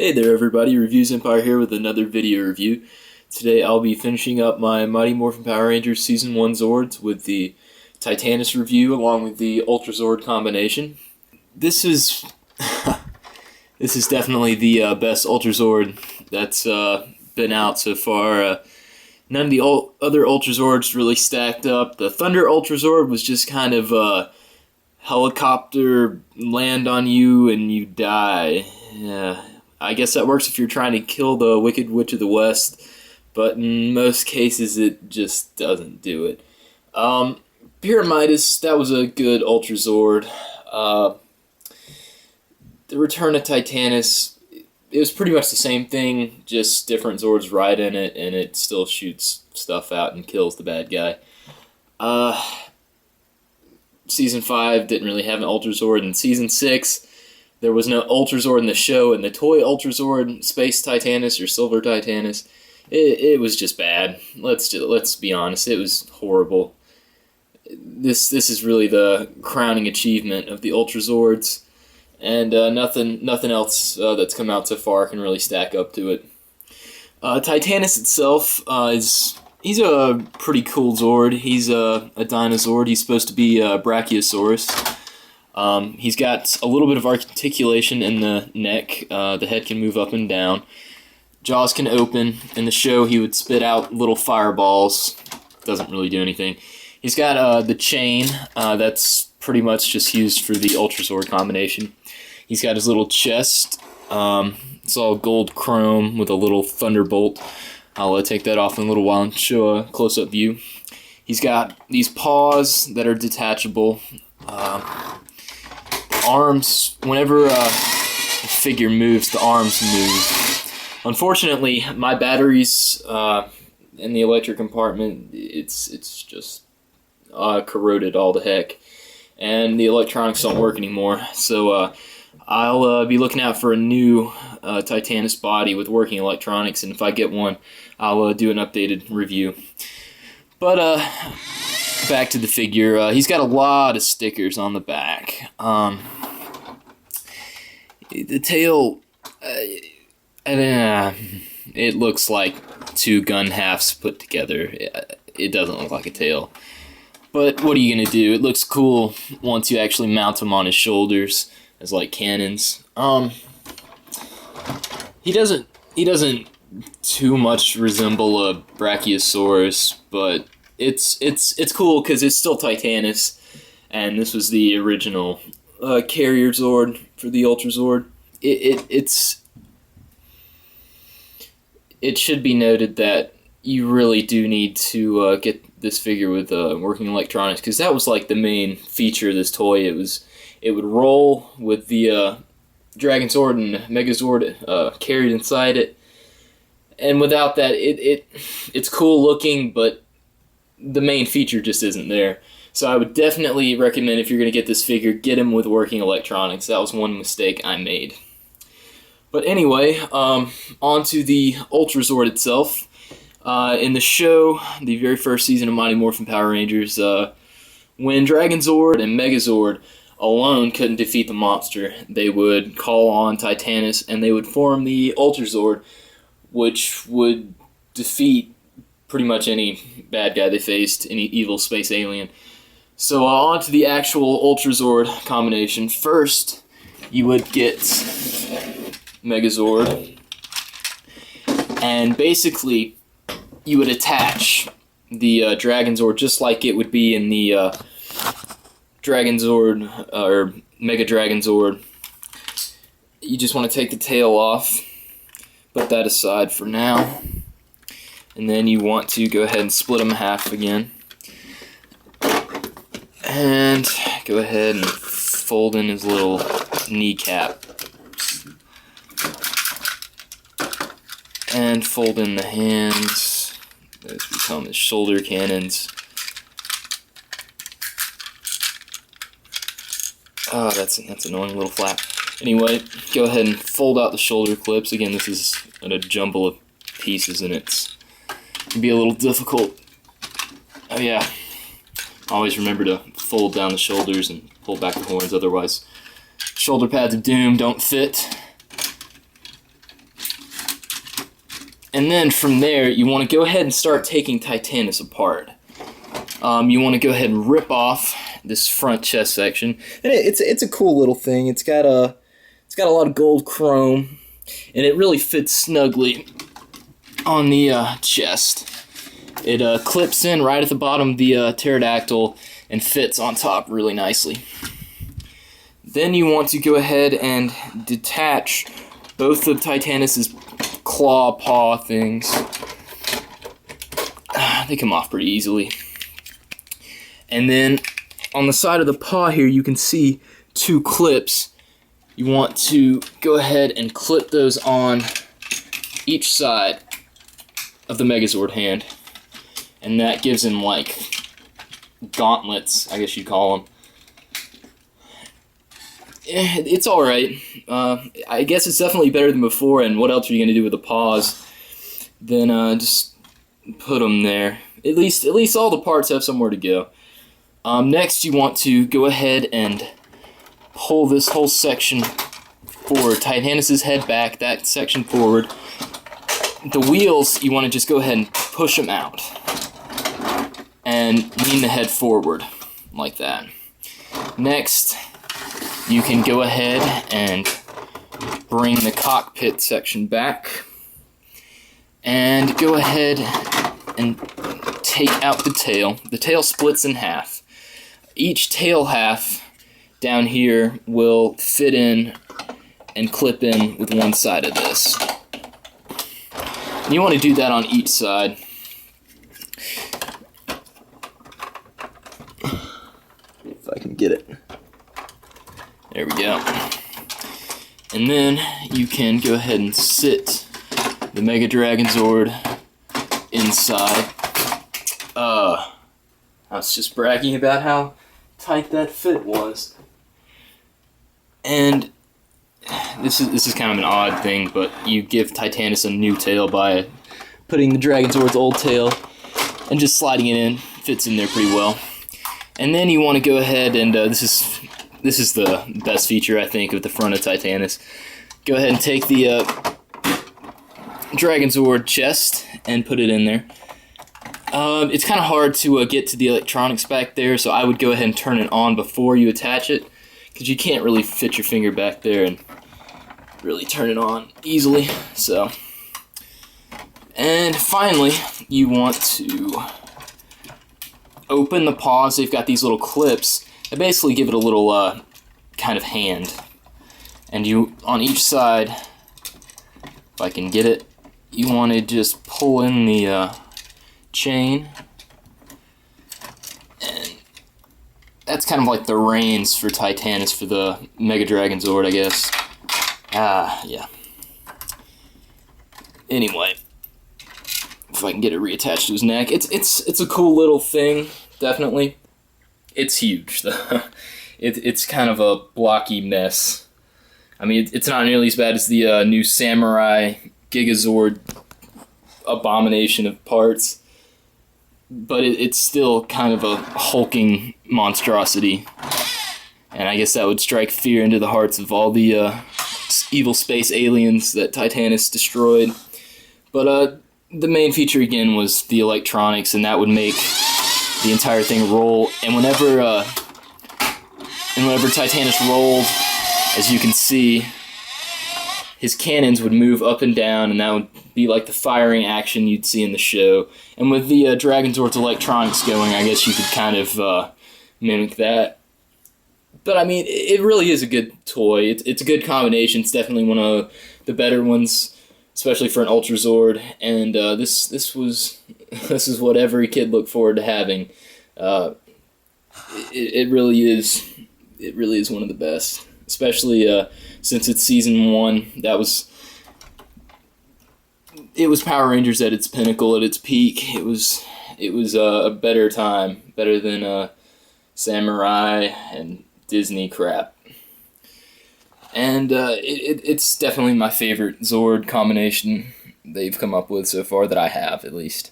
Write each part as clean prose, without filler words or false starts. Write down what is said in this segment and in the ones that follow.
Hey there everybody, ReviewsEmpire here with another video review. Today I'll be finishing up my Mighty Morphin Power Rangers Season 1 Zords with the Titanus review along with the Ultrazord combination. This is this is definitely the best Ultrazord that's been out so far. None of the other Ultrazords really stacked up. The Thunder Ultrazord was just kind of helicopter land on you and you die. Yeah. I guess that works if you're trying to kill the Wicked Witch of the West, but in most cases it just doesn't do it. Pyramidas, that was a good Ultrazord. The Return of Titanus, it was pretty much the same thing, just different Zords ride in it, and it still shoots stuff out and kills the bad guy. Season 5 didn't really have an Ultrazord, and Season 6... there was no Ultrazord in the show, and the toy Ultrazord, Space Titanus or Silver Titanus, it was just bad. Let's be honest, it was horrible. This is really the crowning achievement of the Ultrazords, and nothing else that's come out so far can really stack up to it. Titanus itself he's a pretty cool Zord. He's a Dinozord. He's supposed to be a Brachiosaurus. He's got a little bit of articulation in the neck. The head can move up and down. Jaws can open. In the show, he would spit out little fireballs. Doesn't really do anything. He's got the chain. That's pretty much just used for the Ultrazord combination. He's got his little chest. It's all gold chrome with a little thunderbolt. I'll take that off in a little while and show a close-up view. He's got these paws that are detachable. Arms, whenever a figure moves, the arms move. Unfortunately, my batteries in the electric compartment, it's just corroded all the heck, and the electronics don't work anymore. So I'll be looking out for a new Titanus body with working electronics, and if I get one, I'll do an updated review. But back to the figure. He's got a lot of stickers on the back. The tail, it looks like two gun halves put together. It doesn't look like a tail. But what are you going to do? It looks cool once you actually mount him on his shoulders as like cannons. He doesn't too much resemble a Brachiosaurus, but it's cool because it's still Titanus, and this was the original carrier Zord for the Ultrazord. It should be noted that you really do need to get this figure with working electronics, because that was like the main feature of this toy. It would roll with the Dragon Zord and Megazord carried inside it, and without that, it's cool looking, but the main feature just isn't there. So I would definitely recommend, if you're going to get this figure, get him with working electronics. That was one mistake I made. But anyway, on to the Ultrazord itself. In the show, the very first season of Mighty Morphin Power Rangers, when Dragon Zord and Megazord alone couldn't defeat the monster, they would call on Titanus and they would form the Ultrazord, which would defeat pretty much any bad guy they faced, any evil space alien. So on to the actual Ultrazord combination. First, you would get Megazord, and basically you would attach the Dragon Zord just like it would be in the Dragon Zord or Mega Dragon Zord. You just want to take the tail off, put that aside for now, and then you want to go ahead and split them in half again. And go ahead and fold in his little kneecap. And fold in the hands. Those become his shoulder cannons. Oh, that's an annoying little flap. Anyway, go ahead and fold out the shoulder clips. Again, this is a jumble of pieces, and it can be a little difficult. Oh yeah, always remember to fold down the shoulders and pull back the horns, otherwise shoulder pads of doom don't fit. And then from there, you want to go ahead and start taking Titanus apart. You want to go ahead and rip off this front chest section, and it's a cool little thing. It's got a lot of gold chrome, and it really fits snugly on the chest. It clips in right at the bottom of the pterodactyl and fits on top really nicely. Then you want to go ahead and detach both of Titanus's claw paw things. They come off pretty easily. And then on the side of the paw here, you can see 2 clips. You want to go ahead and clip those on each side of the Megazord hand. And that gives him like gauntlets, I guess you'd call them. It's alright. I guess it's definitely better than before, and what else are you going to do with the paws than just put them there. At least all the parts have somewhere to go. Next, you want to go ahead and pull this whole section forward. Titanus's head back, that section forward. The wheels, you want to just go ahead and push them out. And lean the head forward, like that. Next, you can go ahead and bring the cockpit section back. And go ahead and take out the tail. The tail splits in half. Each tail half down here will fit in and clip in with one side of this. And you want to do that on each side. If I can get it. There we go. And then you can go ahead and sit the Mega Dragon Zord inside. I was just bragging about how tight that fit was. And this is kind of an odd thing, but you give Titanus a new tail by putting the Dragon Zord's old tail and just sliding it in. Fits in there pretty well. And then you want to go ahead and this is the best feature, I think, of the front of Titanus. Go ahead and take the Dragon Zord chest and put it in there. It's kind of hard to get to the electronics back there, so I would go ahead and turn it on before you attach it, because you can't really fit your finger back there and really turn it on easily. So, and finally, you want to open the paws. They've got these little clips that basically give it a little kind of hand. And you, on each side, if I can get it, you want to just pull in the chain, and that's kind of like the reins for Titanus for the Mega Dragon Zord, I guess. Yeah. Anyway, if I can get it reattached to his neck, it's a cool little thing, definitely. It's huge, though. It's kind of a blocky mess. I mean, it's not nearly as bad as the new Samurai Gigazord abomination of parts, but it's still kind of a hulking monstrosity. And I guess that would strike fear into the hearts of all the evil space aliens that Titanus destroyed. But the main feature again was the electronics, and that would make the entire thing roll. And whenever Titanus rolled, as you can see, his cannons would move up and down, and that would be like the firing action you'd see in the show. And with the Dragon Zord's electronics going, I guess you could kind of mimic that. But I mean, it really is a good toy. It's a good combination. It's definitely one of the better ones, especially for an Ultrazord. And this is what every kid looked forward to having. It really is. It really is one of the best, especially since it's season 1. It was Power Rangers at its pinnacle, at its peak. It was a better time, better than Samurai and Disney crap. And it's definitely my favorite Zord combination they've come up with so far, that I have, at least.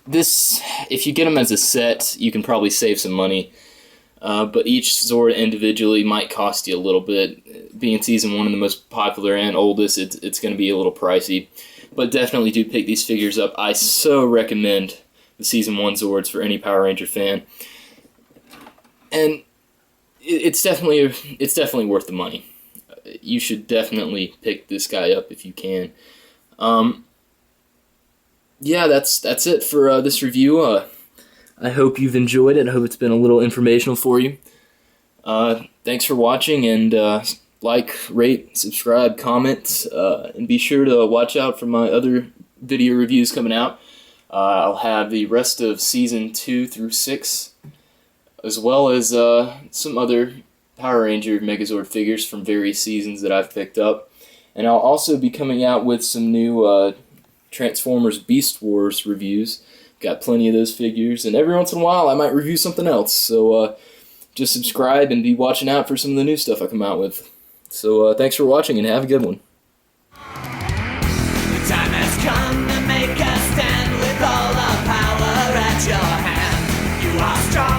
This, if you get them as a set, you can probably save some money. but each Zord individually might cost you a little bit. Being Season 1 and the most popular and oldest, it's going to be a little pricey. But definitely do pick these figures up. I so recommend the Season 1 Zords for any Power Ranger fan. And it's definitely worth the money. You should definitely pick this guy up if you can. Yeah, that's it for this review. I hope you've enjoyed it. I hope it's been a little informational for you. Thanks for watching, and like, rate, subscribe, comment, and be sure to watch out for my other video reviews coming out. I'll have the rest of Season 2 through 6, as well as some other Power Ranger Megazord figures from various seasons that I've picked up. And I'll also be coming out with some new Transformers Beast Wars reviews. Got plenty of those figures, and every once in a while I might review something else. So just subscribe and be watching out for some of the new stuff I come out with. So thanks for watching, and have a good one. The time has come to make a stand with all the power at your hand. You are strong.